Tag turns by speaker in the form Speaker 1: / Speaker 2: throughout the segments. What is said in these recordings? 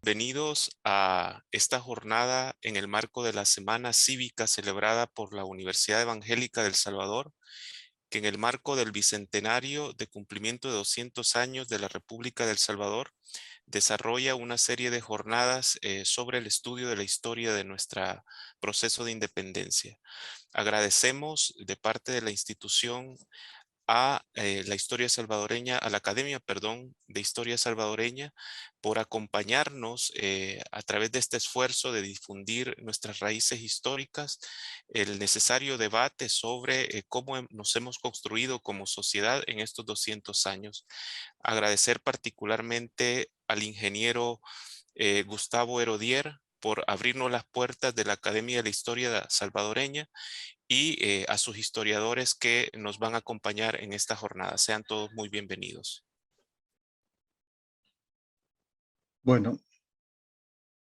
Speaker 1: bienvenidos a esta jornada en el marco de la Semana Cívica celebrada por la Universidad Evangélica del Salvador, que en el marco del bicentenario de cumplimiento de 200 años de la República del Salvador, desarrolla una serie de jornadas sobre el estudio de la historia de nuestro proceso de independencia. Agradecemos de parte de la institución a la historia salvadoreña, a la Academia, perdón, de Historia Salvadoreña, por acompañarnos a través de este esfuerzo de difundir nuestras raíces históricas, el necesario debate sobre cómo nos hemos construido como sociedad en estos 200 años. Agradecer particularmente al ingeniero Gustavo Herodier por abrirnos las puertas de la Academia de la Historia Salvadoreña y a sus historiadores que nos van a acompañar en esta jornada. Sean todos muy bienvenidos.
Speaker 2: Bueno,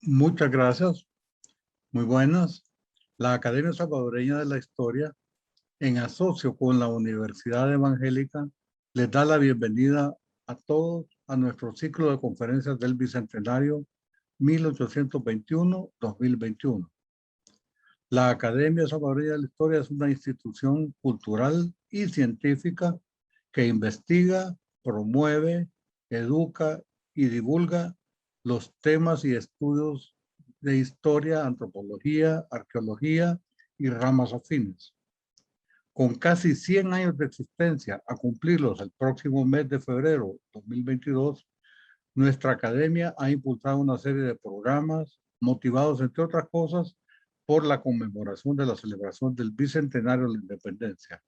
Speaker 2: muchas gracias. Muy buenas. La Academia Salvadoreña de la Historia, en asocio con la Universidad Evangélica, les da la bienvenida a todos a nuestro ciclo de conferencias del Bicentenario 1821-2021. La Academia Salvadoreña de la Historia es una institución cultural y científica que investiga, promueve, educa y divulga los temas y estudios de historia, antropología, arqueología y ramas afines. Con casi 100 años de existencia, a cumplirlos el próximo mes de febrero 2022, nuestra academia ha impulsado una serie de programas motivados, entre otras cosas, por la conmemoración de la celebración del Bicentenario de la Independencia.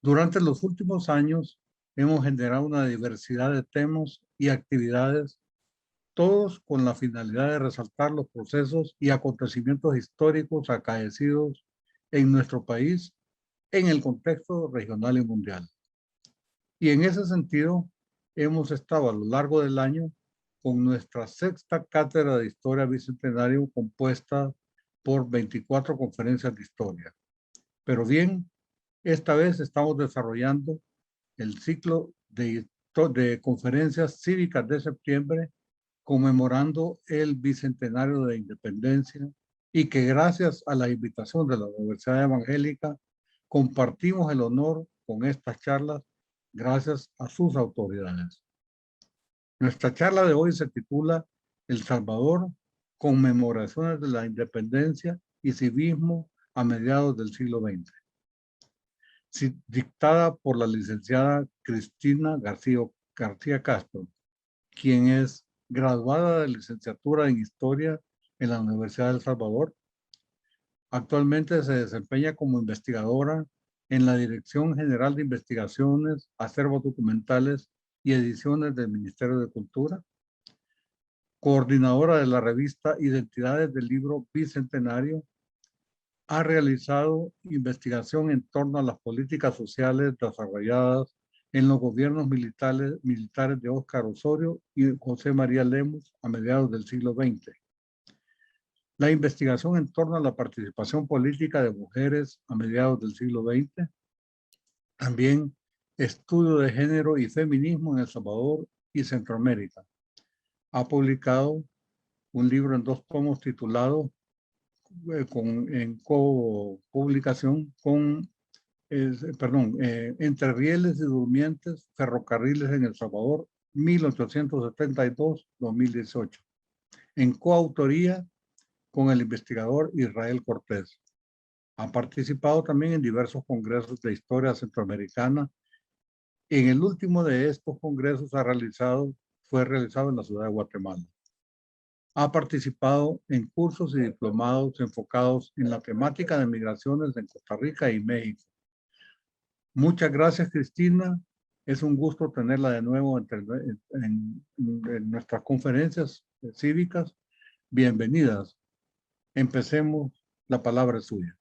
Speaker 2: Durante los últimos años, hemos generado una diversidad de temas y actividades, todos con la finalidad de resaltar los procesos y acontecimientos históricos acaecidos en nuestro país en el contexto regional y mundial. Y en ese sentido, hemos estado a lo largo del año con nuestra sexta cátedra de historia bicentenario compuesta por 24 conferencias de historia. Pero bien, esta vez estamos desarrollando el ciclo de conferencias cívicas de septiembre conmemorando el bicentenario de independencia y que gracias a la invitación de la Universidad Evangélica compartimos el honor con estas charlas gracias a sus autoridades. Nuestra charla de hoy se titula El Salvador, conmemoraciones de la independencia y civismo a mediados del siglo XX. Dictada por la licenciada Cristina García Castro, quien es graduada de licenciatura en Historia en la Universidad de El Salvador. Actualmente se desempeña como investigadora en la Dirección General de Investigaciones, Acervos Documentales y Ediciones del Ministerio de Cultura, coordinadora de la revista Identidades del Libro Bicentenario. Ha realizado investigación en torno a las políticas sociales desarrolladas en los gobiernos militares de Óscar Osorio y José María Lemus a mediados del siglo XX. La investigación en torno a la participación política de mujeres a mediados del siglo XX. También estudio de género y feminismo en El Salvador y Centroamérica. Ha publicado un libro en 2 tomos titulado en copublicación con Entre Rieles y Durmientes, Ferrocarriles en El Salvador, 1872-2018, en coautoría con el investigador Israel Cortés. Ha participado también en diversos congresos de historia centroamericana. En el último de estos congresos fue realizado en la ciudad de Guatemala. Ha participado en cursos y diplomados enfocados en la temática de migraciones en Costa Rica y México. Muchas gracias, Cristina. Es un gusto tenerla de nuevo en nuestras conferencias cívicas. Bienvenidas. Empecemos. La palabra es suya.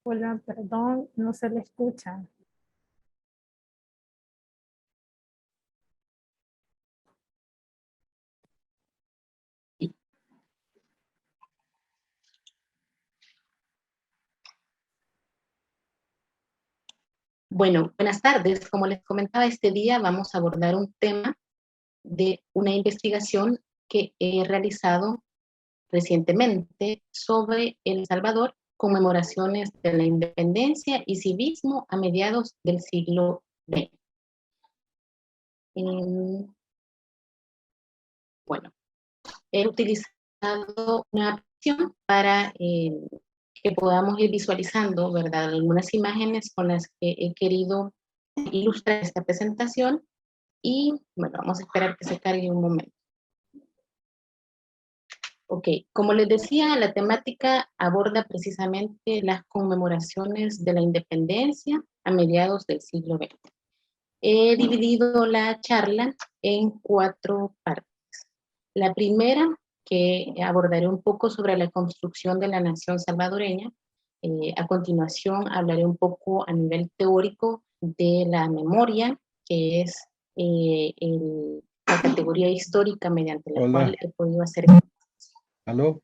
Speaker 3: Hola, perdón, no se le escucha.
Speaker 4: Bueno, buenas tardes. Como les comentaba, este día vamos a abordar un tema de una investigación que he realizado recientemente sobre El Salvador, conmemoraciones de la independencia y civismo a mediados del siglo XX. Bueno, he utilizado una aplicación para que podamos ir visualizando, ¿verdad?, algunas imágenes con las que he querido ilustrar esta presentación. Y bueno, vamos a esperar que se cargue un momento. Ok, como les decía, la temática aborda precisamente las conmemoraciones de la independencia a mediados del siglo XX. He dividido la charla en 4 partes. La primera, que abordaré un poco sobre la construcción de la nación salvadoreña. A continuación, hablaré un poco a nivel teórico de la memoria, que es la categoría histórica mediante la cual he podido hacer.
Speaker 2: ¿Aló?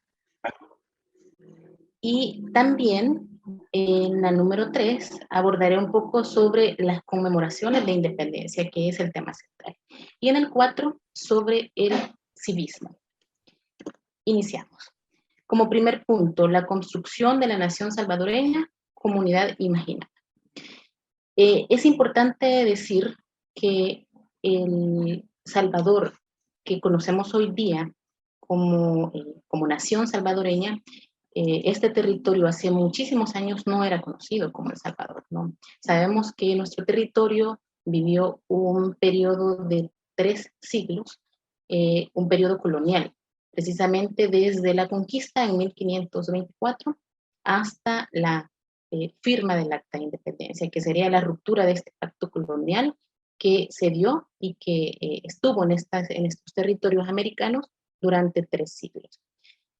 Speaker 4: Y también en la número 3 abordaré un poco sobre las conmemoraciones de independencia, que es el tema central. Y en el 4 sobre el civismo. Iniciamos. Como primer punto, la construcción de la nación salvadoreña, comunidad imaginada. Es importante decir que El Salvador, que conocemos hoy día como nación salvadoreña, este territorio hace muchísimos años no era conocido como El Salvador, ¿no? Sabemos que nuestro territorio vivió un periodo de 3 siglos, un periodo colonial, precisamente desde la conquista en 1524 hasta la firma del Acta de Independencia, que sería la ruptura de este pacto colonial que se dio y que estuvo en estos territorios americanos durante 3 siglos.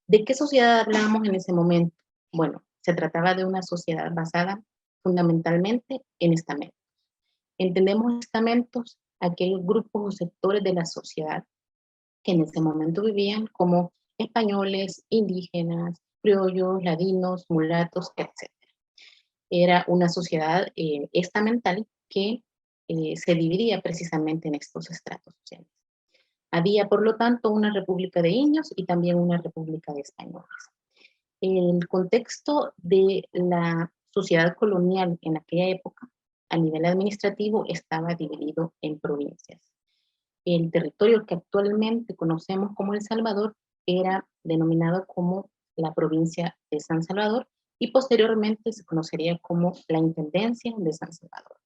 Speaker 4: ¿De qué sociedad hablábamos en ese momento? Bueno, se trataba de una sociedad basada fundamentalmente en estamentos. Entendemos estamentos aquellos grupos o sectores de la sociedad que en ese momento vivían como españoles, indígenas, criollos, ladinos, mulatos, etc. Era una sociedad estamental que se dividía precisamente en estos estratos sociales. Había, por lo tanto, una república de indios y también una república de españoles. El contexto de la sociedad colonial en aquella época, a nivel administrativo, estaba dividido en provincias. El territorio que actualmente conocemos como El Salvador era denominado como la provincia de San Salvador y posteriormente se conocería como la Intendencia de San Salvador.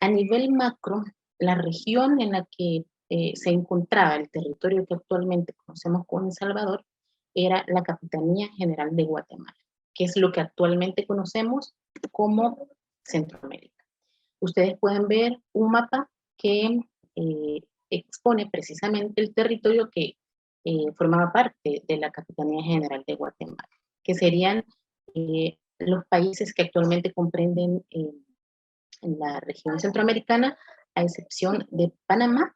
Speaker 4: A nivel macro, la región en la que se encontraba el territorio que actualmente conocemos como El Salvador era la Capitanía General de Guatemala, que es lo que actualmente conocemos como Centroamérica. Ustedes pueden ver un mapa que expone precisamente el territorio que formaba parte de la Capitanía General de Guatemala, que serían los países que actualmente comprenden en la región centroamericana, a excepción de Panamá,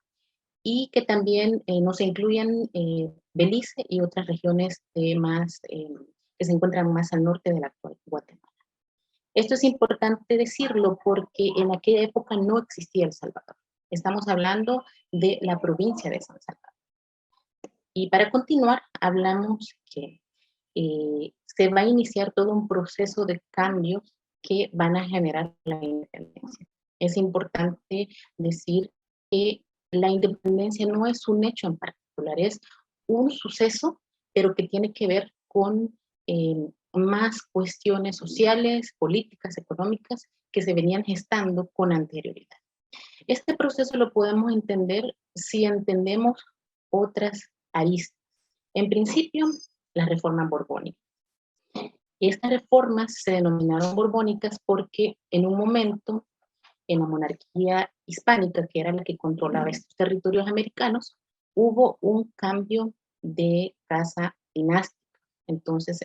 Speaker 4: y que también no se incluyen Belice y otras regiones que se encuentran más al norte de la actual Guatemala. Esto es importante decirlo porque en aquella época no existía El Salvador. Estamos hablando de la provincia de San Salvador. Y para continuar, hablamos que se va a iniciar todo un proceso de cambios que van a generar la independencia. Es importante decir que la independencia no es un hecho en particular, es un suceso, pero que tiene que ver con más cuestiones sociales, políticas, económicas que se venían gestando con anterioridad. Este proceso lo podemos entender si entendemos otras aristas. En principio, la reforma borbónica. Estas reformas se denominaron borbónicas porque en un momento, en la monarquía hispánica, que era la que controlaba estos territorios americanos, hubo un cambio de casa dinástica. Entonces,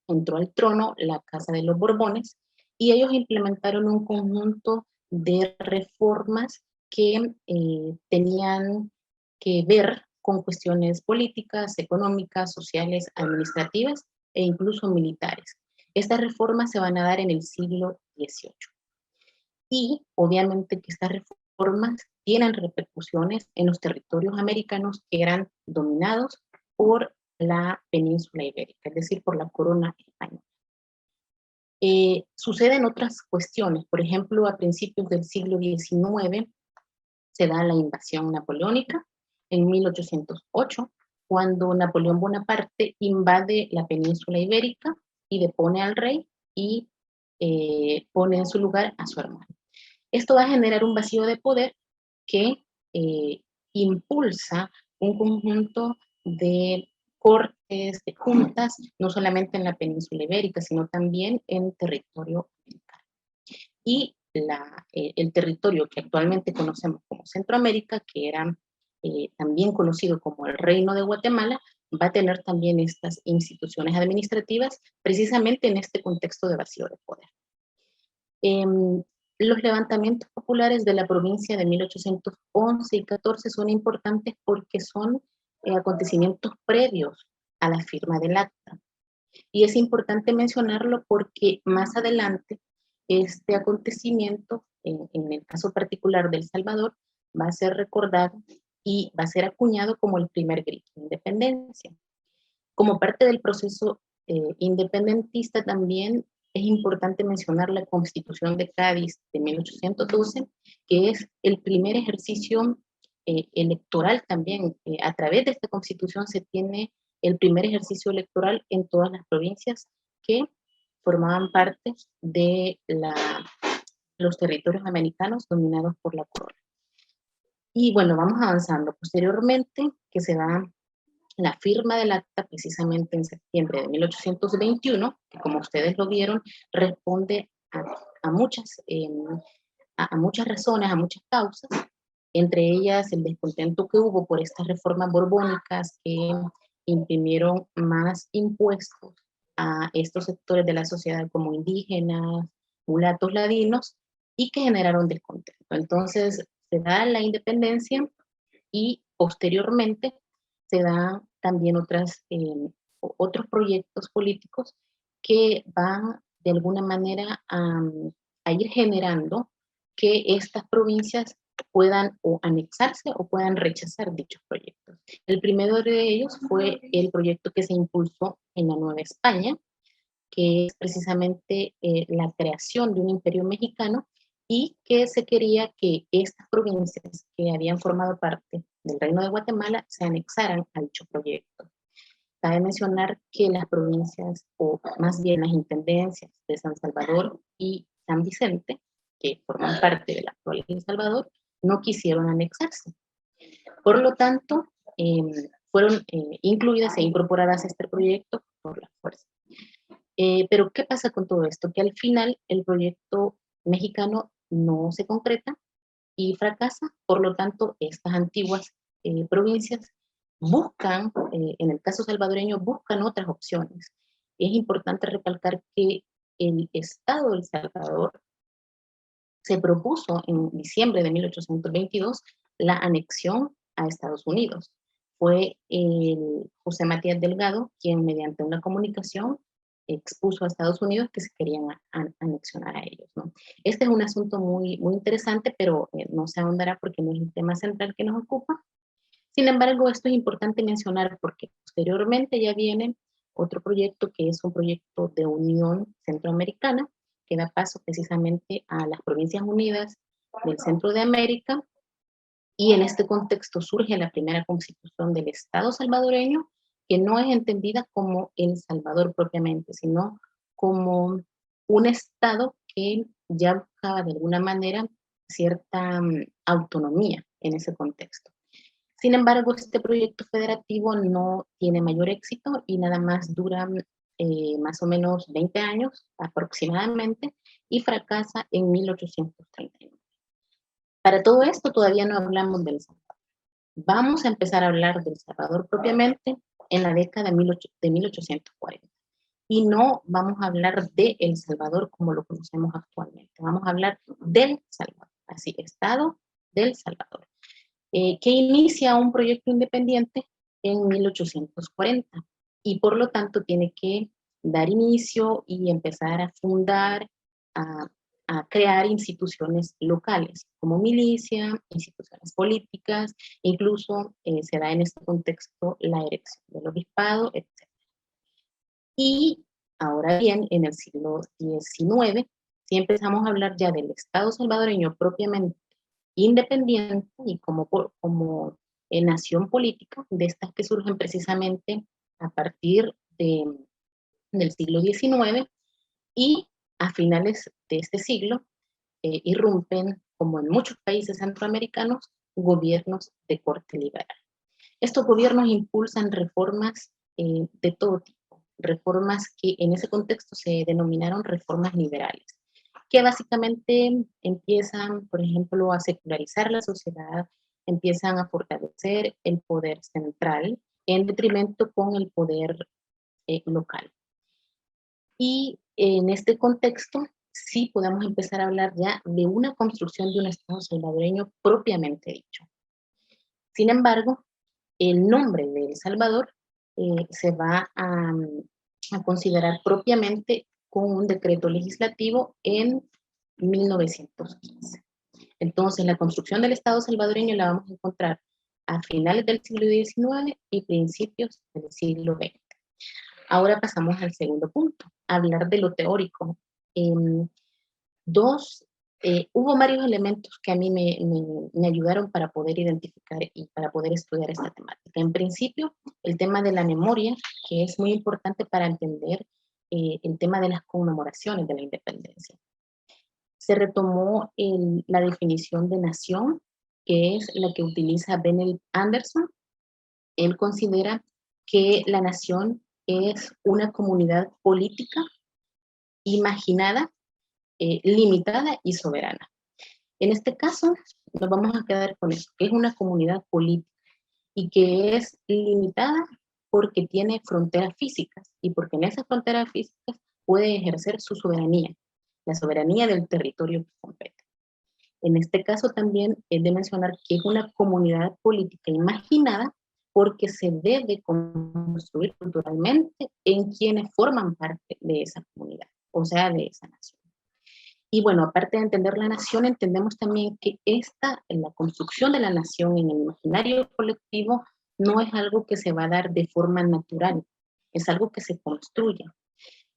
Speaker 4: entró al trono la Casa de los Borbones y ellos implementaron un conjunto de reformas que tenían que ver con cuestiones políticas, económicas, sociales, administrativas e incluso militares. Estas reformas se van a dar en el siglo XVIII. Y obviamente que estas reformas tienen repercusiones en los territorios americanos que eran dominados por la península ibérica, es decir, por la corona española. Suceden otras cuestiones, por ejemplo, a principios del siglo XIX se da la invasión napoleónica en 1808, cuando Napoleón Bonaparte invade la península ibérica y depone al rey y pone en su lugar a su hermano. Esto va a generar un vacío de poder que impulsa un conjunto de cortes, de juntas, no solamente en la península ibérica, sino también en territorio americano. Y el territorio que actualmente conocemos como Centroamérica, que era también conocido como el Reino de Guatemala, va a tener también estas instituciones administrativas precisamente en este contexto de vacío de poder. Los levantamientos populares de la provincia de 1811 y 14 son importantes porque son acontecimientos previos a la firma del acta. Y es importante mencionarlo porque más adelante este acontecimiento, en el caso particular de El Salvador, va a ser recordado y va a ser acuñado como el primer grito de independencia. Como parte del proceso independentista también es importante mencionar la Constitución de Cádiz de 1812, que es el primer ejercicio electoral también. A través de esta Constitución se tiene el primer ejercicio electoral en todas las provincias que formaban parte de los territorios americanos dominados por la corona. Y bueno, vamos avanzando. Posteriormente, que se da la firma del acta precisamente en septiembre de 1821, que como ustedes lo vieron, responde a muchas razones, a muchas causas, entre ellas el descontento que hubo por estas reformas borbónicas que imprimieron más impuestos a estos sectores de la sociedad como indígenas, mulatos, ladinos, y que generaron descontento. Entonces se da la independencia y posteriormente se dan también otros proyectos políticos que van de alguna manera a ir generando que estas provincias puedan o anexarse o puedan rechazar dichos proyectos. El primero de ellos fue el proyecto que se impulsó en la Nueva España, que es precisamente la creación de un imperio mexicano y que se quería que estas provincias que habían formado parte del Reino de Guatemala se anexaran a dicho proyecto. Cabe mencionar que las provincias, o más bien las intendencias de San Salvador y San Vicente, que forman parte del actual El Salvador, no quisieron anexarse. Por lo tanto, fueron incluidas e incorporadas a este proyecto por la fuerza. Pero ¿qué pasa con todo esto? Que al final el proyecto mexicano no se concreta y fracasa, por lo tanto estas antiguas provincias buscan, en el caso salvadoreño, buscan otras opciones. Es importante recalcar que el Estado de El Salvador se propuso en diciembre de 1822 la anexión a Estados Unidos. Fue José Matías Delgado quien mediante una comunicación expuso a Estados Unidos que se querían anexionar a ellos, ¿no? Este es un asunto muy, muy interesante, pero no se ahondará porque no es el tema central que nos ocupa. Sin embargo, esto es importante mencionar porque posteriormente ya viene otro proyecto que es un proyecto de unión centroamericana que da paso precisamente a las Provincias Unidas del Centro de América, y en este contexto surge la primera constitución del Estado salvadoreño, que no es entendida como El Salvador propiamente, sino como un Estado que ya buscaba de alguna manera cierta autonomía en ese contexto. Sin embargo, este proyecto federativo no tiene mayor éxito y nada más dura más o menos 20 años aproximadamente y fracasa en 1839. Para todo esto todavía no hablamos del Salvador. Vamos a empezar a hablar del Salvador propiamente en la década de 1840. y no vamos a hablar de El Salvador como lo conocemos actualmente. Vamos a hablar del Salvador, así, Estado del Salvador, que inicia un proyecto independiente en 1840 y por lo tanto tiene que dar inicio y empezar a fundar, a crear instituciones locales como milicia, instituciones políticas, incluso se da en este contexto la erección del obispado, etc. Y ahora bien, en el siglo XIX, si empezamos a hablar ya del Estado salvadoreño propiamente independiente y como nación política, de estas que surgen precisamente a partir del siglo XIX, y a finales de este siglo irrumpen, como en muchos países centroamericanos, gobiernos de corte liberal. Estos gobiernos impulsan reformas de todo tipo, reformas que en ese contexto se denominaron reformas liberales, que básicamente empiezan, por ejemplo, a secularizar la sociedad, empiezan a fortalecer el poder central en detrimento con el poder local. Y en este contexto sí podemos empezar a hablar ya de una construcción de un Estado salvadoreño propiamente dicho. Sin embargo, el nombre de El Salvador se va a considerar propiamente con un decreto legislativo en 1915. Entonces, la construcción del Estado salvadoreño la vamos a encontrar a finales del siglo XIX y principios del siglo XX. Ahora pasamos al segundo punto, hablar de lo teórico. Hubo varios elementos que a mí me ayudaron para poder identificar y para poder estudiar esta temática. En principio, el tema de la memoria, que es muy importante para entender el tema de las conmemoraciones de la independencia. Se retomó la definición de nación, que es la que utiliza Benedict Anderson. Él considera que la nación es una comunidad política imaginada, limitada y soberana. En este caso, nos vamos a quedar con eso, que es una comunidad política y que es limitada porque tiene fronteras físicas y porque en esas fronteras físicas puede ejercer su soberanía, la soberanía del territorio que compete. En este caso también es de mencionar que es una comunidad política imaginada porque se debe construir culturalmente en quienes forman parte de esa comunidad, o sea, de esa nación. Y bueno, aparte de entender la nación, entendemos también que la construcción de la nación en el imaginario colectivo no es algo que se va a dar de forma natural, es algo que se construye.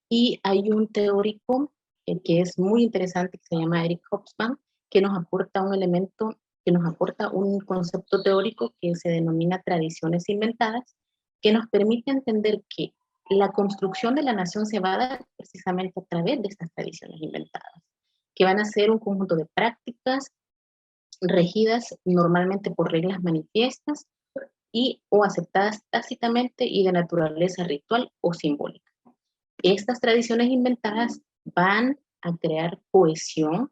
Speaker 4: Y hay un teórico que es muy interesante, que se llama Eric Hobsbawm, que nos aporta un elemento, que nos aporta un concepto teórico que se denomina tradiciones inventadas, que nos permite entender que la construcción de la nación se va a dar precisamente a través de estas tradiciones inventadas, que van a ser un conjunto de prácticas regidas normalmente por reglas manifiestas o aceptadas tácitamente y de naturaleza ritual o simbólica. Estas tradiciones inventadas van a crear cohesión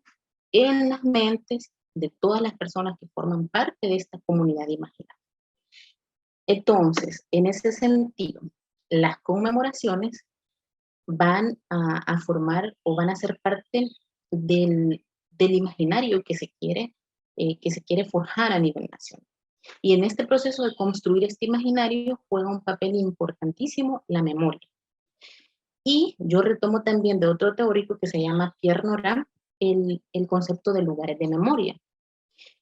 Speaker 4: en las mentes de todas las personas que forman parte de esta comunidad imaginaria. Entonces, en ese sentido, las conmemoraciones van a formar o van a ser parte del imaginario que se quiere forjar a nivel nacional. Y en este proceso de construir este imaginario juega un papel importantísimo la memoria. Y yo retomo también de otro teórico que se llama Pierre Nora el concepto de lugares de memoria.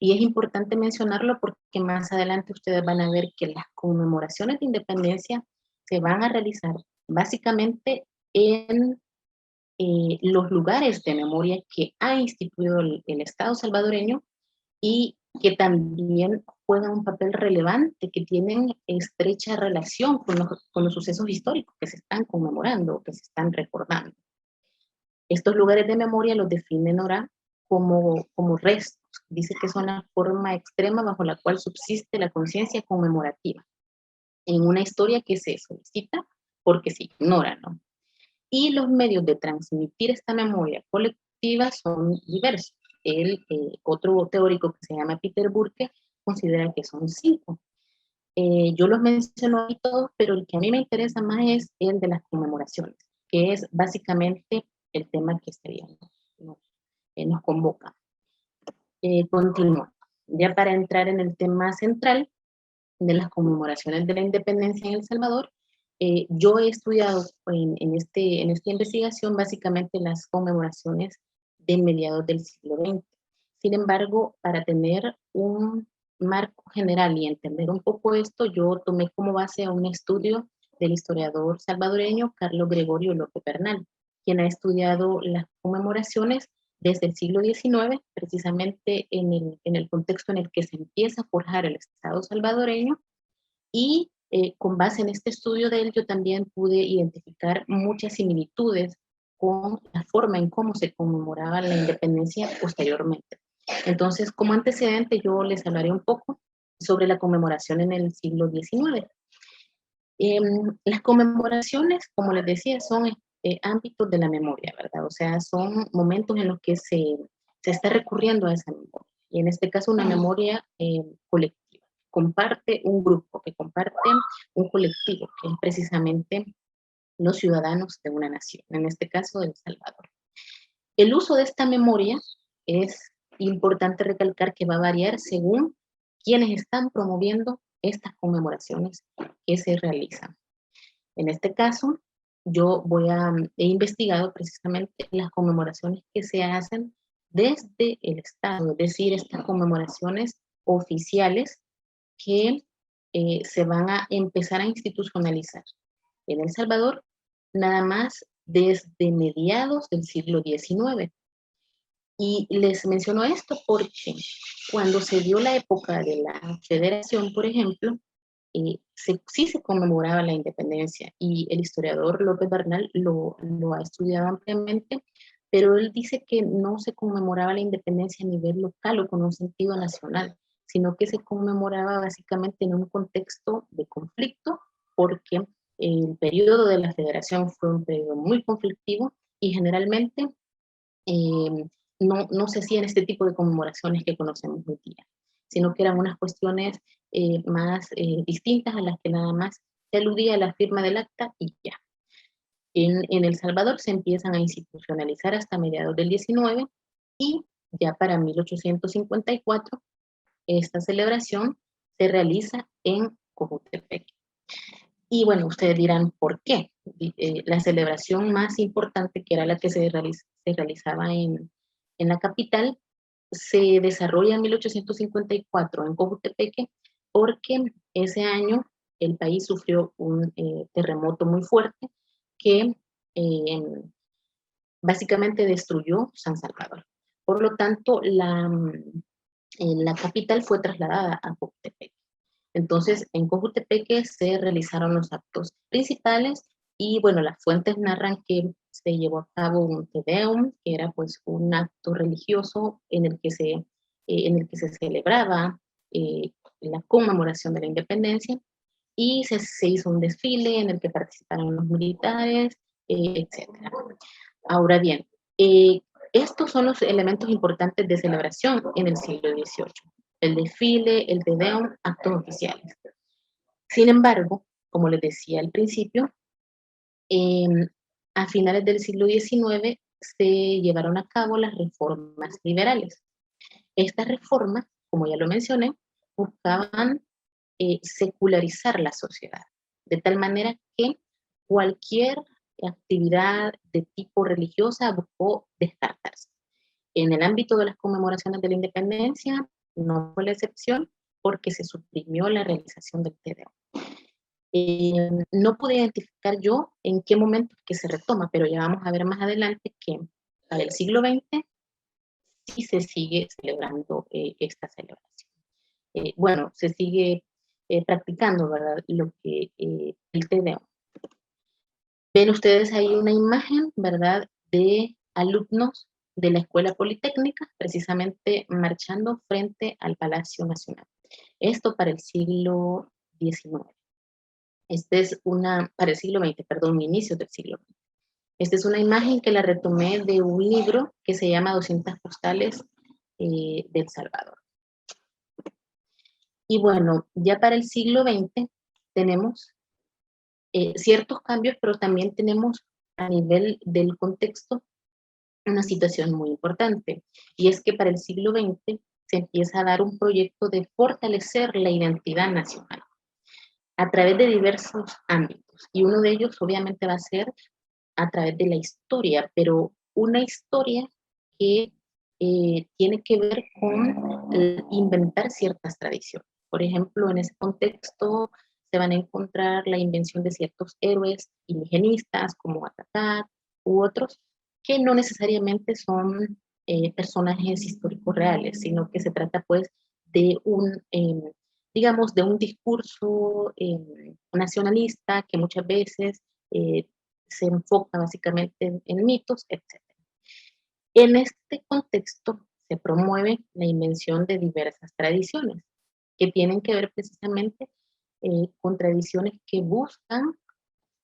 Speaker 4: Y es importante mencionarlo porque más adelante ustedes van a ver que las conmemoraciones de independencia se van a realizar básicamente en los lugares de memoria que ha instituido el Estado salvadoreño y que también juegan un papel relevante, que tienen estrecha relación con los sucesos históricos que se están conmemorando, que se están recordando. Estos lugares de memoria los define Nora como restos. Dice que son la forma extrema bajo la cual subsiste la conciencia conmemorativa en una historia que se solicita porque se ignora, ¿no? Y los medios de transmitir esta memoria colectiva son diversos. Otro teórico que se llama Peter Burke considera que son 5. Yo los menciono ahí todos, pero el que a mí me interesa más es el de las conmemoraciones. que es básicamente el tema que este día nos convoca. Continúo. Ya para entrar en el tema central de las conmemoraciones de la independencia en El Salvador, yo he estudiado en esta investigación básicamente las conmemoraciones de mediados del siglo XX. Sin embargo, para tener un marco general y entender un poco esto, yo tomé como base un estudio del historiador salvadoreño Carlos Gregorio López Bernal, quien ha estudiado las conmemoraciones desde el siglo XIX, precisamente en el contexto en el que se empieza a forjar el Estado salvadoreño, y con base en este estudio de él, yo también pude identificar muchas similitudes con la forma en cómo se conmemoraba la independencia posteriormente. Entonces, como antecedente, yo les hablaré un poco sobre la conmemoración en el siglo XIX. Las conmemoraciones, como les decía, son ámbitos de la memoria, ¿verdad? O sea, son momentos en los que se está recurriendo a esa memoria. Y en este caso, una memoria colectiva. Comparte un grupo, que comparte un colectivo, que es precisamente los ciudadanos de una nación, en este caso, El Salvador. El uso de esta memoria es importante recalcar que va a variar según quienes están promoviendo estas conmemoraciones que se realizan. En este caso, he investigado precisamente las conmemoraciones que se hacen desde el Estado, es decir, estas conmemoraciones oficiales que se van a empezar a institucionalizar en El Salvador, nada más desde mediados del siglo XIX. Y les menciono esto porque cuando se dio la época de la Federación, por ejemplo, sí se conmemoraba la independencia, y el historiador López Bernal lo ha estudiado ampliamente, pero él dice que no se conmemoraba la independencia a nivel local o con un sentido nacional, sino que se conmemoraba básicamente en un contexto de conflicto, porque el periodo de la Federación fue un periodo muy conflictivo y generalmente no se hacían este tipo de conmemoraciones que conocemos hoy día, sino que eran unas cuestiones más distintas, a las que nada más se aludía a la firma del acta y ya. En El Salvador se empiezan a institucionalizar hasta mediados del 19, y ya para 1854 esta celebración se realiza en Cojutepec. Y bueno, ustedes dirán, ¿por qué? La celebración más importante, que era la que se realizaba en la capital, se desarrolla en 1854 en Cojutepeque, porque ese año el país sufrió un terremoto muy fuerte que básicamente destruyó San Salvador. Por lo tanto, la capital fue trasladada a Cojutepeque. Entonces, en Cojutepeque se realizaron los actos principales, y bueno, las fuentes narran que se llevó a cabo un Te Deum, que era pues un acto religioso en el que se celebraba la conmemoración de la independencia, y se hizo un desfile en el que participaron los militares, etc. Ahora bien, estos son los elementos importantes de celebración en el siglo XVIII. El desfile, el Te Deum, actos oficiales. Sin embargo, como les decía al principio, a finales del siglo XIX se llevaron a cabo las reformas liberales. Estas reformas, como ya lo mencioné, buscaban secularizar la sociedad, de tal manera que cualquier actividad de tipo religiosa buscó descartarse. En el ámbito de las conmemoraciones de la independencia no fue la excepción, porque se suprimió la realización del Te Deum. No pude identificar yo en qué momento es que se retoma, pero ya vamos a ver más adelante que para el siglo XX sí se sigue celebrando esta celebración. Bueno, se sigue practicando, ¿verdad? El Te Deum. Ven ustedes ahí una imagen, ¿verdad?, de alumnos de la Escuela Politécnica, precisamente marchando frente al Palacio Nacional. Esto para el siglo XIX. Para el siglo XX, perdón, inicios del siglo XX. Esta es una imagen que la retomé de un libro que se llama 200 postales del Salvador. Y bueno, ya para el siglo XX tenemos ciertos cambios, pero también tenemos a nivel del contexto una situación muy importante, y es que para el siglo XX se empieza a dar un proyecto de fortalecer la identidad nacional a través de diversos ámbitos, y uno de ellos obviamente va a ser a través de la historia, pero una historia que tiene que ver con inventar ciertas tradiciones. Por ejemplo, en ese contexto se van a encontrar la invención de ciertos héroes indigenistas como Atacat u otros, que no necesariamente son personajes históricos reales, sino que se trata pues de digamos, de un discurso nacionalista que muchas veces se enfoca básicamente en mitos, etc. En este contexto se promueve la invención de diversas tradiciones que tienen que ver precisamente con tradiciones que buscan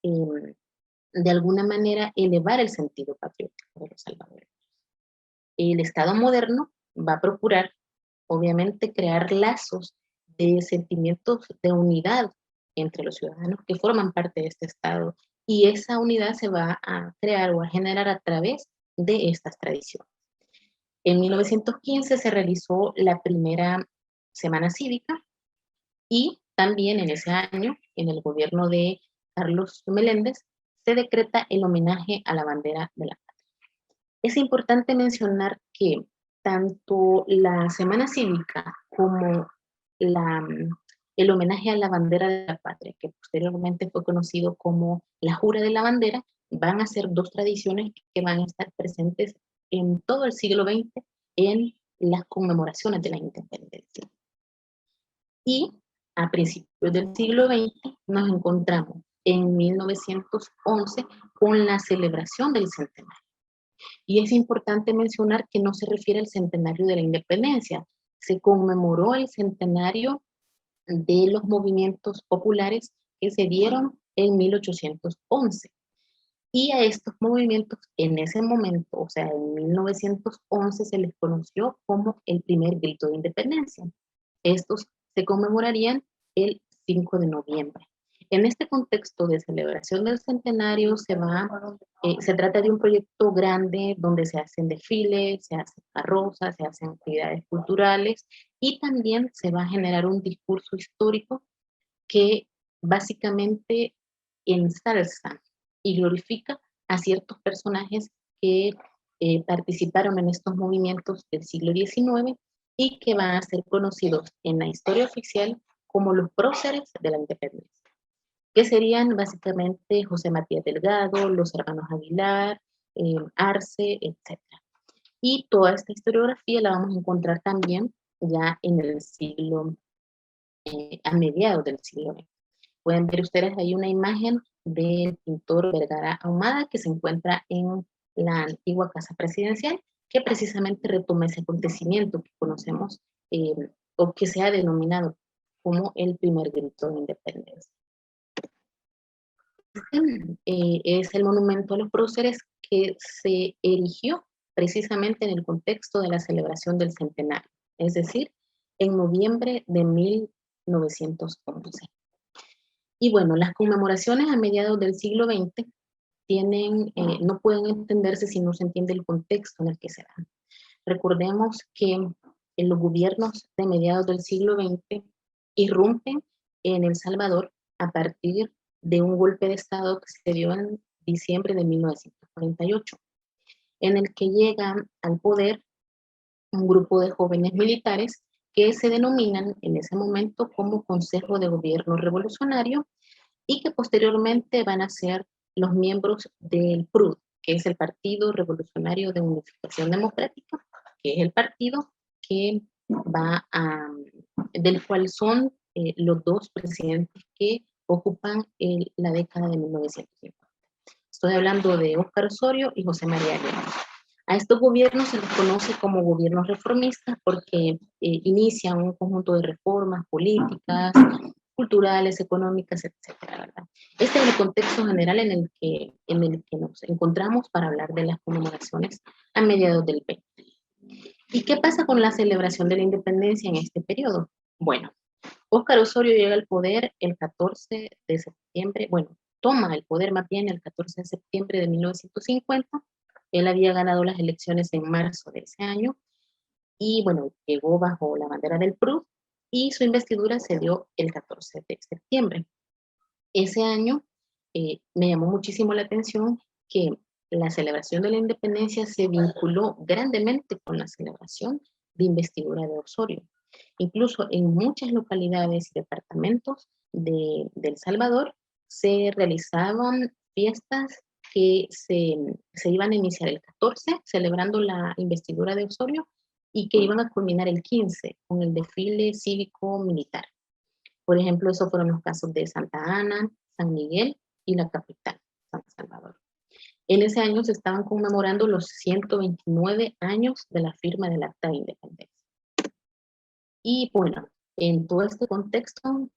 Speaker 4: de alguna manera elevar el sentido patriótico de los salvadoreños. El Estado moderno va a procurar, obviamente, crear lazos de sentimientos de unidad entre los ciudadanos que forman parte de este Estado, y esa unidad se va a crear o a generar a través de estas tradiciones. En 1915 se realizó la primera Semana Cívica, y también en ese año, en el gobierno de Carlos Meléndez, se decreta el homenaje a la bandera de la patria. Es importante mencionar que tanto la Semana Cívica como el homenaje a la bandera de la patria, que posteriormente fue conocido como la Jura de la Bandera, van a ser dos tradiciones que van a estar presentes en todo el siglo XX en las conmemoraciones de la independencia. Y a principios del siglo XX nos encontramos en 1911 con la celebración del centenario. Y es importante mencionar que no se refiere al centenario de la independencia, se conmemoró el centenario de los movimientos populares que se dieron en 1811. Y a estos movimientos en ese momento, o sea, en 1911, se les conoció como el primer grito de independencia. Estos se conmemorarían el 5 de noviembre. En este contexto de celebración del centenario se trata de un proyecto grande donde se hacen desfiles, se hacen carrozas, se hacen actividades culturales, y también se va a generar un discurso histórico que básicamente ensalza y glorifica a ciertos personajes que participaron en estos movimientos del siglo XIX y que van a ser conocidos en la historia oficial como los próceres de la independencia, que serían básicamente José Matías Delgado, los hermanos Aguilar, Arce, etc. Y toda esta historiografía la vamos a encontrar también ya en el siglo, a mediados del siglo XX. Pueden ver ustedes ahí una imagen del pintor Vergara Ahumada que se encuentra en la antigua Casa Presidencial, que precisamente retoma ese acontecimiento que conocemos o que se ha denominado como el primer grito de independencia. Es el monumento a los próceres que se erigió precisamente en el contexto de la celebración del centenario, es decir, en noviembre de 1911. Y bueno, las conmemoraciones a mediados del siglo XX no pueden entenderse si no se entiende el contexto en el que se dan. Recordemos que en los gobiernos de mediados del siglo XX irrumpen en El Salvador a partir de un golpe de Estado que se dio en diciembre de 1948, en el que llega al poder un grupo de jóvenes militares que se denominan en ese momento como Consejo de Gobierno Revolucionario, y que posteriormente van a ser los miembros del PRUD, que es el Partido Revolucionario de Unificación Democrática, que es el partido que del cual son los dos presidentes que ocupan la década de 1950. Estoy hablando de Óscar Osorio y José María Guerra. A estos gobiernos se les conoce como gobiernos reformistas porque inician un conjunto de reformas políticas, culturales, económicas, etcétera, ¿verdad? Este es el contexto general en el que nos encontramos para hablar de las conmemoraciones a mediados del 20. ¿Y qué pasa con la celebración de la independencia en este periodo? Bueno, Óscar Osorio llega al poder el 14 de septiembre, bueno, toma el poder más bien el 14 de septiembre de 1950. Él había ganado las elecciones en marzo de ese año y bueno, llegó bajo la bandera del PRU y su investidura se dio el 14 de septiembre. Ese año me llamó muchísimo la atención que la celebración de la independencia se vinculó grandemente con la celebración de investidura de Osorio. Incluso en muchas localidades y departamentos de El Salvador se realizaban fiestas que se iban a iniciar el 14, celebrando la investidura de Osorio, y que iban a culminar el 15 con el desfile cívico-militar. Por ejemplo, esos fueron los casos de Santa Ana, San Miguel y la capital, San Salvador. En ese año se estaban conmemorando los 129 años de la firma del Acta de Independencia. Y bueno, en todo este contexto,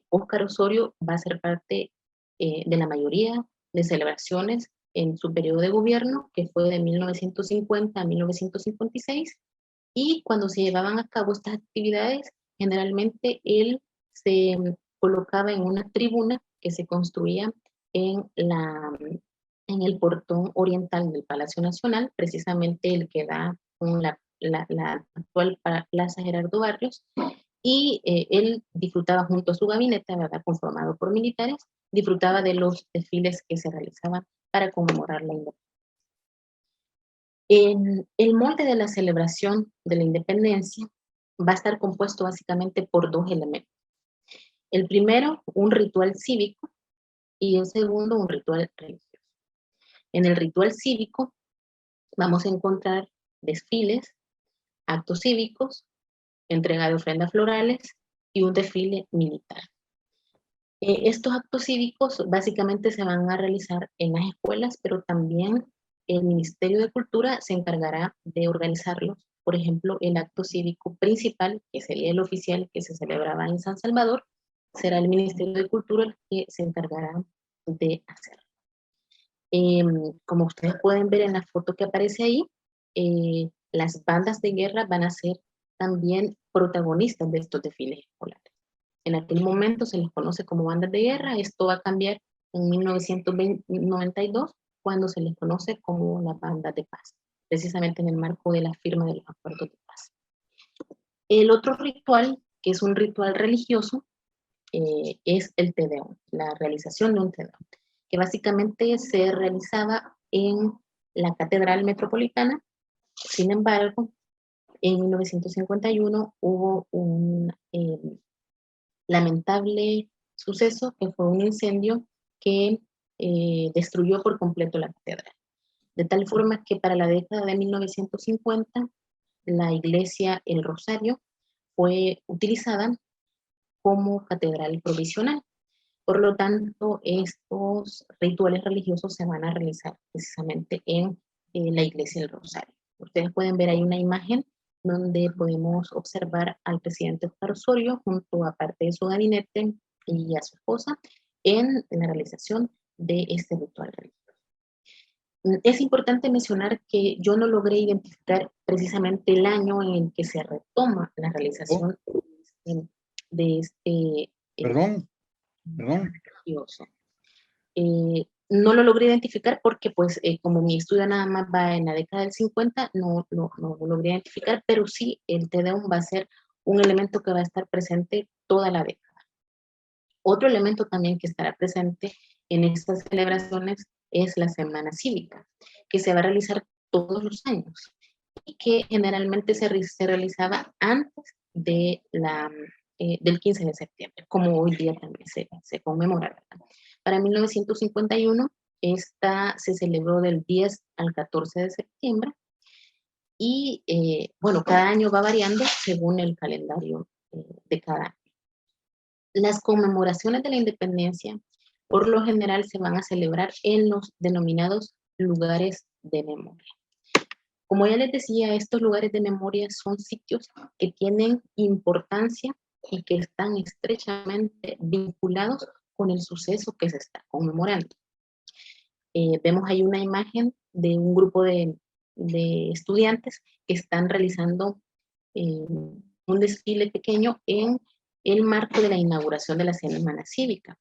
Speaker 4: Óscar Osorio va a ser parte de la mayoría de celebraciones en su periodo de gobierno, que fue de 1950 a 1956, y cuando se llevaban a cabo estas actividades, generalmente él se colocaba en una tribuna que se construía en el portón oriental del Palacio Nacional, precisamente el que da con la actual Plaza Gerardo Barrios, y él disfrutaba junto a su gabinete, ¿verdad?, conformado por militares, disfrutaba de los desfiles que se realizaban para conmemorar la independencia. En el molde de la celebración de la independencia va a estar compuesto básicamente por dos elementos. El primero, un ritual cívico, y el segundo, un ritual religioso. En el ritual cívico vamos a encontrar desfiles, actos cívicos, entrega de ofrendas florales y un desfile militar. Estos actos cívicos básicamente se van a realizar en las escuelas, pero también el Ministerio de Cultura se encargará de organizarlos. Por ejemplo, el acto cívico principal, que sería el oficial que se celebraba en San Salvador, será el Ministerio de Cultura el que se encargará de hacerlo. Como ustedes pueden ver en la foto que aparece ahí, las bandas de guerra van a ser también protagonistas de estos desfiles escolares. En aquel momento se les conoce como bandas de guerra. Esto va a cambiar en 1992, cuando se les conoce como las bandas de paz, precisamente en el marco de la firma de los acuerdos de paz. El otro ritual, que es un ritual religioso, es el Te Deum, la realización de un Te Deum, que básicamente se realizaba en la Catedral Metropolitana. Sin embargo, en 1951 hubo un lamentable suceso, que fue un incendio que destruyó por completo la catedral. De tal forma que para la década de 1950, la iglesia El Rosario fue utilizada como catedral provisional. Por lo tanto, estos rituales religiosos se van a realizar precisamente en la iglesia del Rosario. Ustedes pueden ver ahí una imagen donde podemos observar al presidente Óscar Osorio junto a parte de su gabinete y a su esposa en la realización de este ritual religioso. Es importante mencionar que yo no logré identificar precisamente el año en el que se retoma la realización de este
Speaker 2: Perdón.
Speaker 4: religioso. No lo logré identificar porque, pues, como mi estudio nada más va en la década del 50, no lo logré identificar, pero sí el Te Deum va a ser un elemento que va a estar presente toda la década. Otro elemento también que estará presente en estas celebraciones es la Semana Cívica, que se va a realizar todos los años y que generalmente se realizaba antes de del 15 de septiembre, como hoy día también se conmemora, ¿verdad? Para 1951, esta se celebró del 10 al 14 de septiembre y, bueno, cada año va variando según el calendario de cada año. Las conmemoraciones de la independencia, por lo general, se van a celebrar en los denominados lugares de memoria. Como ya les decía, estos lugares de memoria son sitios que tienen importancia y que están estrechamente vinculados con el suceso que se está conmemorando. Vemos ahí una imagen de un grupo de estudiantes que están realizando un desfile pequeño en el marco de la inauguración de la Semana Cívica.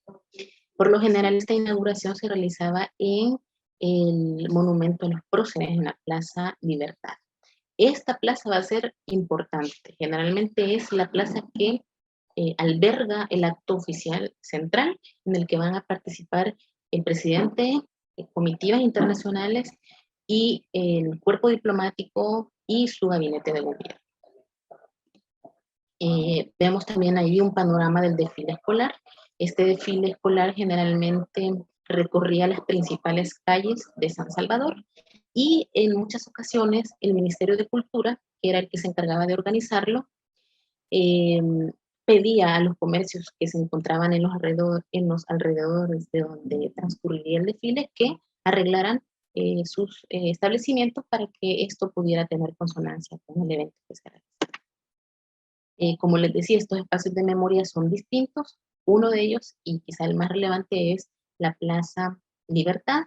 Speaker 4: Por lo general, esta inauguración se realizaba en el Monumento a los Próceres, en la Plaza Libertad. Esta plaza va a ser importante. Generalmente es la plaza que alberga el acto oficial central en el que van a participar el presidente, comitivas internacionales y el cuerpo diplomático y su gabinete de gobierno. Vemos también ahí un panorama del desfile escolar. Este desfile escolar generalmente recorría las principales calles de San Salvador y en muchas ocasiones el Ministerio de Cultura, que era el que se encargaba de organizarlo, pedía a los comercios que se encontraban en los alrededores de donde transcurriría el desfile que arreglaran sus establecimientos para que esto pudiera tener consonancia con el evento que se realizaba. Como les decía, estos espacios de memoria son distintos. Uno de ellos, y quizá el más relevante, es la Plaza Libertad,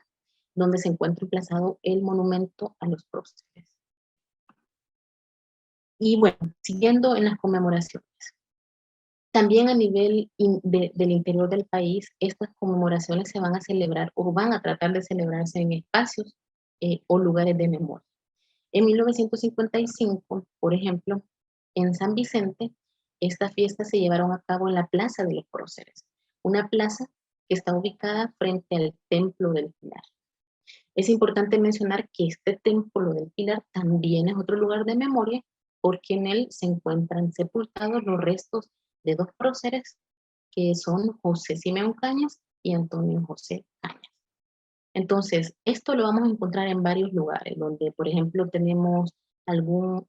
Speaker 4: donde se encuentra emplazado el monumento a los próceres. Y bueno, siguiendo en las conmemoraciones. También a nivel del interior del país, estas conmemoraciones se van a celebrar o van a tratar de celebrarse en espacios o lugares de memoria. En 1955, por ejemplo, en San Vicente, estas fiestas se llevaron a cabo en la Plaza de los Próceres, una plaza que está ubicada frente al Templo del Pilar. Es importante mencionar que este Templo del Pilar también es otro lugar de memoria porque en él se encuentran sepultados los restos de dos próceres que son José Simeón Cañas y Antonio José Cañas. Entonces, esto lo vamos a encontrar en varios lugares, donde, por ejemplo, tenemos algún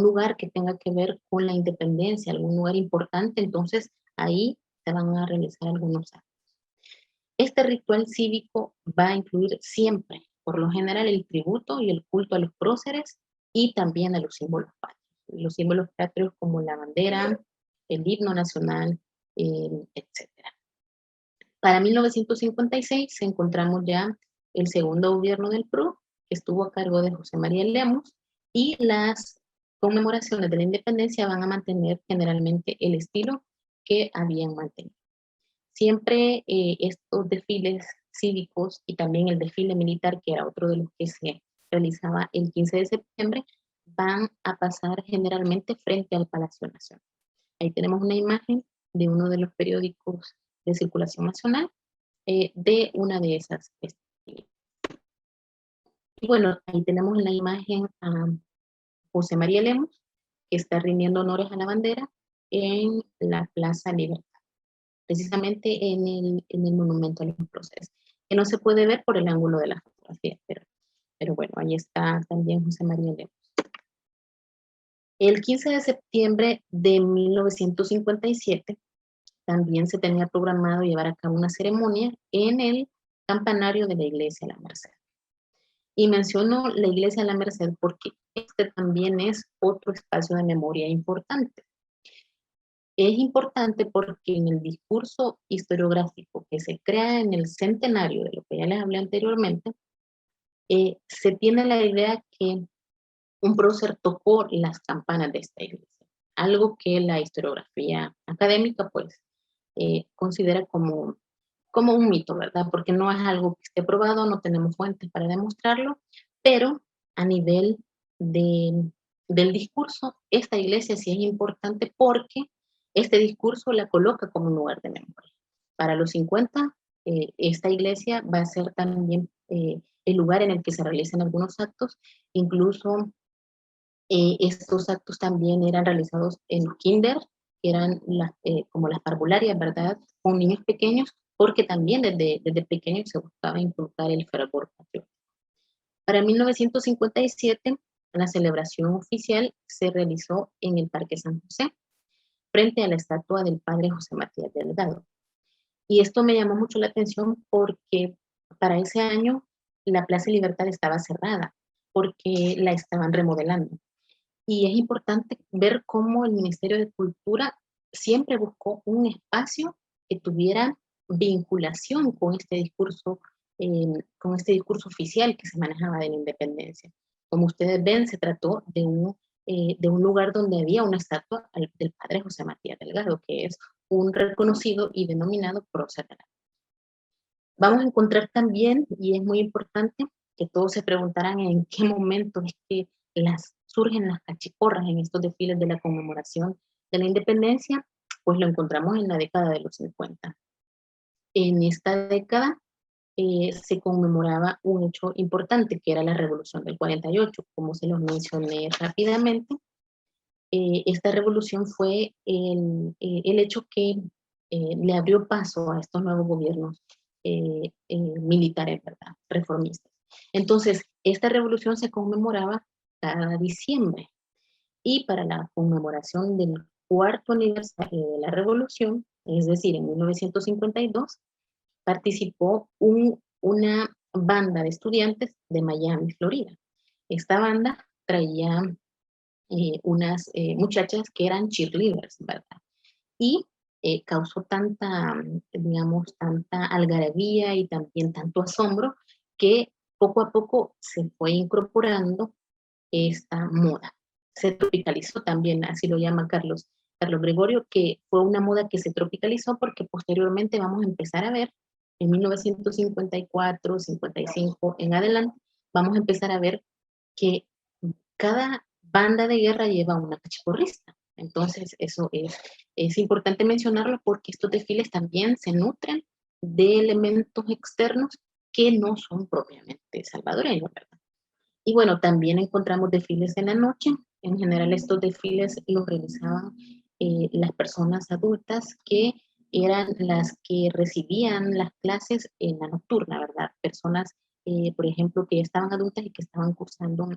Speaker 4: lugar que tenga que ver con la independencia, algún lugar importante, entonces ahí se van a realizar algunos actos. Este ritual cívico va a incluir siempre, por lo general, el tributo y el culto a los próceres y también a los símbolos patrios. Los símbolos patrios como la bandera, el himno nacional, etc. Para 1956 encontramos ya el segundo gobierno del PRO, que estuvo a cargo de José María Lemos, y las conmemoraciones de la independencia van a mantener generalmente el estilo que habían mantenido. Siempre estos desfiles cívicos y también el desfile militar, que era otro de los que se realizaba el 15 de septiembre, van a pasar generalmente frente al Palacio Nacional. Ahí tenemos una imagen de uno de los periódicos de circulación nacional de una de esas festividades. Y bueno, ahí tenemos en la imagen a José María Lemos, que está rindiendo honores a la bandera en la Plaza Libertad, precisamente en el monumento a los próceres, que no se puede ver por el ángulo de la fotografía, pero bueno, ahí está también José María Lemos. El 15 de septiembre de 1957 también se tenía programado llevar a cabo una ceremonia en el campanario de la Iglesia de la Merced. Y menciono la Iglesia de la Merced porque este también es otro espacio de memoria importante. Es importante porque en el discurso historiográfico que se crea en el centenario, de lo que ya les hablé anteriormente, se tiene la idea que un prócer tocó las campanas de esta iglesia, algo que la historiografía académica pues considera como un mito, ¿verdad? Porque no es algo que esté probado, no tenemos fuentes para demostrarlo, pero a nivel del discurso, esta iglesia sí es importante porque este discurso la coloca como un lugar de memoria. Para los 50, esta iglesia va a ser también el lugar en el que se realizan algunos actos, incluso estos actos también eran realizados en kinder, que eran como las parvularias, ¿verdad? Con niños pequeños, porque también desde pequeños se buscaba inculcar el fervor patriótico. Para 1957, la celebración oficial se realizó en el Parque San José, frente a la estatua del padre José Matías Delgado. Y esto me llamó mucho la atención porque para ese año la Plaza Libertad estaba cerrada, porque la estaban remodelando. Y es importante ver cómo el Ministerio de Cultura siempre buscó un espacio que tuviera vinculación con este discurso oficial que se manejaba de la independencia. Como ustedes ven, se trató de un lugar donde había una estatua del padre José Matías Delgado, que es un reconocido y denominado prócer del año. Vamos a encontrar también, y es muy importante, que todos se preguntarán en qué momento es que surgen las cachiporras en estos desfiles de la conmemoración de la independencia. Pues lo encontramos en la década de los 50. En esta década se conmemoraba un hecho importante, que era la Revolución del 48. Como se los mencioné rápidamente, esta revolución fue el hecho que le abrió paso a estos nuevos gobiernos militares, ¿verdad?, reformistas. Entonces, esta revolución se conmemoraba cada diciembre, y para la conmemoración del cuarto aniversario de la revolución, es decir, en 1952, participó una banda de estudiantes de Miami, Florida. Esta banda traía unas muchachas que eran cheerleaders, ¿verdad? Y causó tanta, digamos, tanta algarabía y también tanto asombro, que poco a poco se fue incorporando esta moda. Se tropicalizó también, así lo llama Carlos Gregorio, que fue una moda que se tropicalizó porque posteriormente vamos a empezar a ver, en 1954, 55 en adelante, vamos a empezar a ver que cada banda de guerra lleva una cachiporrista. Entonces, eso es importante mencionarlo, porque estos desfiles también se nutren de elementos externos que no son propiamente salvadoreños, ¿verdad? Y bueno, también encontramos desfiles en la noche. En general, estos desfiles los realizaban las personas adultas, que eran las que recibían las clases en la nocturna, ¿verdad? Personas, por ejemplo, que ya estaban adultas y que estaban cursando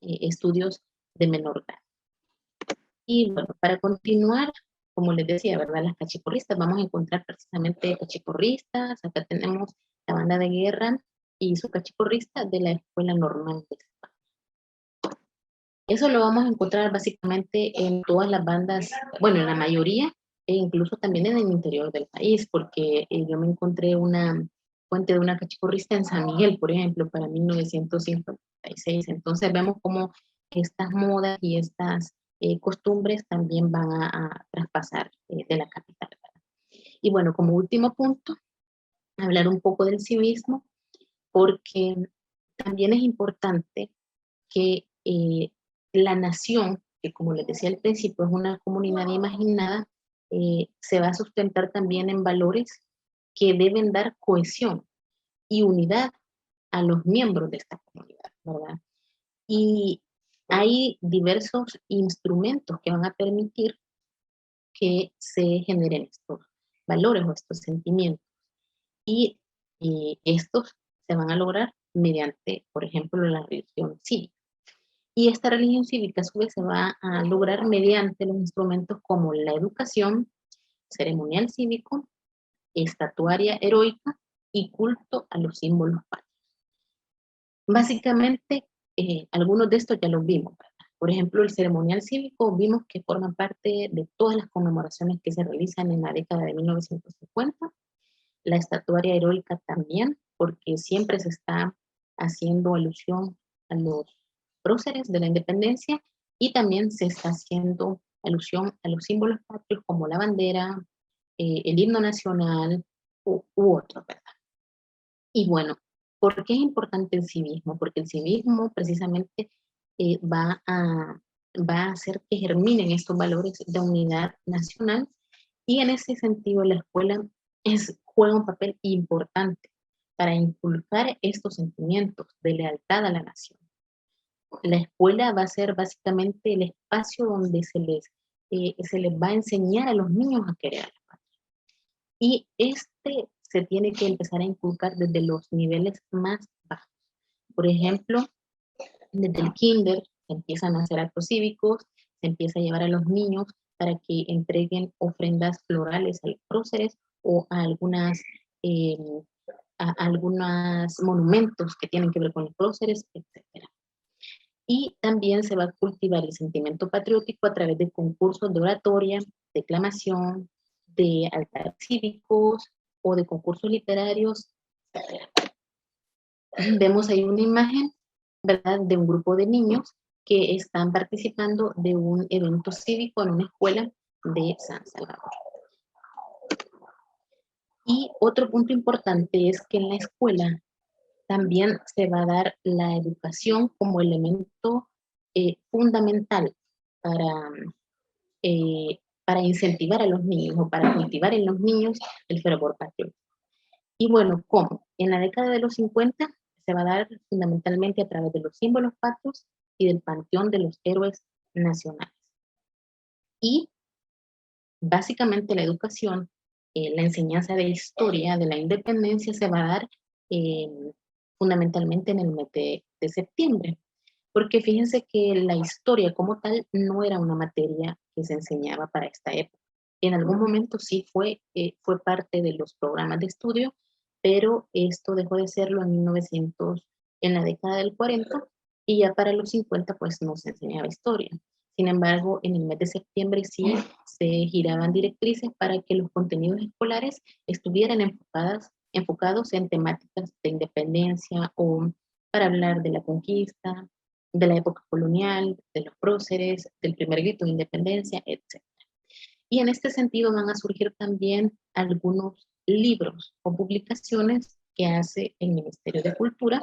Speaker 4: estudios de menor edad. Y bueno, para continuar, como les decía, ¿verdad?, las cachiporristas, vamos a encontrar precisamente cachiporristas. Acá tenemos la banda de guerra y su cachiporrista de la Escuela Normal de España. Eso lo vamos a encontrar básicamente en todas las bandas, bueno, en la mayoría, e incluso también en el interior del país, porque yo me encontré una fuente de una cachiporrista en San Miguel, por ejemplo, para 1956. Entonces vemos cómo estas modas y estas costumbres también van a traspasar de la capital, ¿verdad? Y bueno, como último punto, hablar un poco del civismo, porque también es importante que la nación, que como les decía al principio es una comunidad imaginada, se va a sustentar también en valores que deben dar cohesión y unidad a los miembros de esta comunidad, ¿verdad? Y hay diversos instrumentos que van a permitir que se generen estos valores o estos sentimientos. Y estos se van a lograr mediante, por ejemplo, la religión cívica. Y esta religión cívica a su vez se va a lograr mediante los instrumentos como la educación, ceremonial cívico, estatuaria heroica y culto a los símbolos patrios. Básicamente, algunos de estos ya los vimos, ¿verdad? Por ejemplo, el ceremonial cívico vimos que forma parte de todas las conmemoraciones que se realizan en la década de 1950. La estatuaria heroica también, porque siempre se está haciendo alusión a los próceres de la independencia, y también se está haciendo alusión a los símbolos patrios como la bandera, el himno nacional u otros, ¿verdad? Y bueno, ¿por qué es importante el civismo? Porque el civismo precisamente va a hacer que germinen estos valores de unidad nacional, y en ese sentido la escuela juega un papel importante para inculcar estos sentimientos de lealtad a la nación. La escuela va a ser básicamente el espacio donde se les va a enseñar a los niños a querer a la patria. Y se tiene que empezar a inculcar desde los niveles más bajos. Por ejemplo, desde el kinder se empiezan a hacer actos cívicos, se empieza a llevar a los niños para que entreguen ofrendas florales a los próceres o a algunos monumentos que tienen que ver con los próceres, etc. Y también se va a cultivar el sentimiento patriótico a través de concursos de oratoria, declamación, de altares cívicos o de concursos literarios, etc. Vemos ahí una imagen, ¿verdad?, de un grupo de niños que están participando de un evento cívico en una escuela de San Salvador. Y otro punto importante es que en la escuela también se va a dar la educación como elemento fundamental para, para incentivar a los niños o para cultivar en los niños el fervor patriótico. Y bueno, ¿cómo? En la década de los 50 se va a dar fundamentalmente a través de los símbolos patrios y del panteón de los héroes nacionales. Y básicamente la educación, la enseñanza de historia de la independencia se va a dar fundamentalmente en el mes de septiembre, porque fíjense que la historia como tal no era una materia que se enseñaba para esta época. En algún momento sí fue parte de los programas de estudio, pero esto dejó de serlo en 1900, en la década del 40, y ya para los 50 pues no se enseñaba historia. Sin embargo, en el mes de septiembre sí se giraban directrices para que los contenidos escolares estuvieran enfocados en temáticas de independencia o para hablar de la conquista, de la época colonial, de los próceres, del primer grito de independencia, etc. Y en este sentido van a surgir también algunos libros o publicaciones que hace el Ministerio de Cultura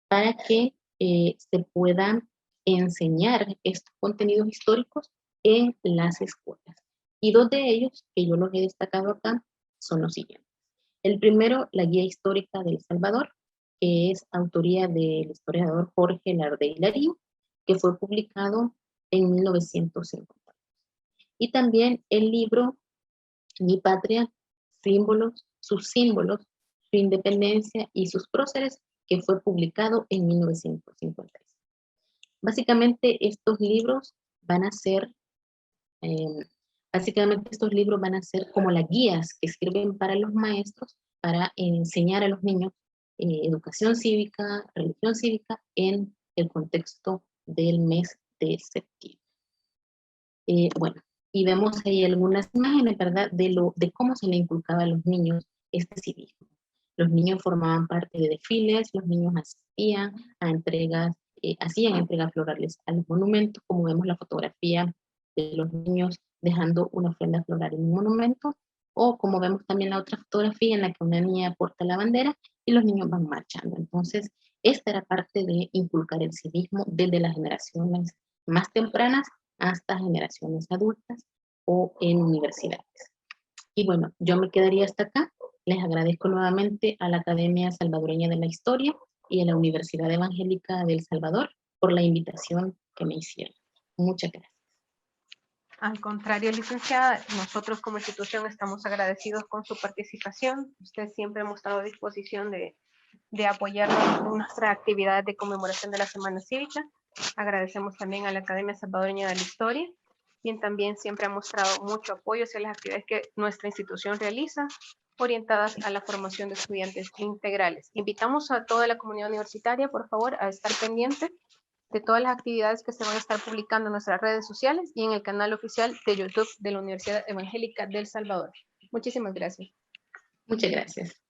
Speaker 4: para que se puedan enseñar estos contenidos históricos en las escuelas. Y dos de ellos, que yo los he destacado acá, son los siguientes. El primero, la Guía Histórica de El Salvador, que es autoría del historiador Jorge Lardey Larín, que fue publicado en 1950. Y también el libro Mi Patria, sus símbolos, su independencia y sus próceres, que fue publicado en 1956. Básicamente estos libros van a ser como las guías que sirven para los maestros para enseñar a los niños educación cívica, religión cívica en el contexto del mes de septiembre. Bueno, y vemos ahí algunas imágenes, ¿verdad?, de cómo se le inculcaba a los niños este civismo. Los niños formaban parte de desfiles, los niños asistían a entregas, hacían entregas florales a los monumentos, como vemos la fotografía de los niños dejando una ofrenda floral en un monumento, o como vemos también la otra fotografía en la que una niña porta la bandera y los niños van marchando. Entonces, esta era parte de inculcar el civismo desde las generaciones más tempranas hasta generaciones adultas o en universidades. Y bueno, yo me quedaría hasta acá. Les agradezco nuevamente a la Academia Salvadoreña de la Historia y a la Universidad Evangélica de El Salvador por la invitación que me hicieron. Muchas gracias.
Speaker 5: Al contrario, licenciada, nosotros como institución estamos agradecidos con su participación. Usted siempre ha mostrado disposición de apoyarnos en nuestras actividades de conmemoración de la Semana Cívica. Agradecemos también a la Academia Salvadoreña de la Historia, quien también siempre ha mostrado mucho apoyo hacia las actividades que nuestra institución realiza, orientadas a la formación de estudiantes integrales. Invitamos a toda la comunidad universitaria, por favor, a estar pendiente de todas las actividades que se van a estar publicando en nuestras redes sociales y en el canal oficial de YouTube de la Universidad Evangélica del Salvador. Muchísimas gracias.
Speaker 4: Muchas gracias.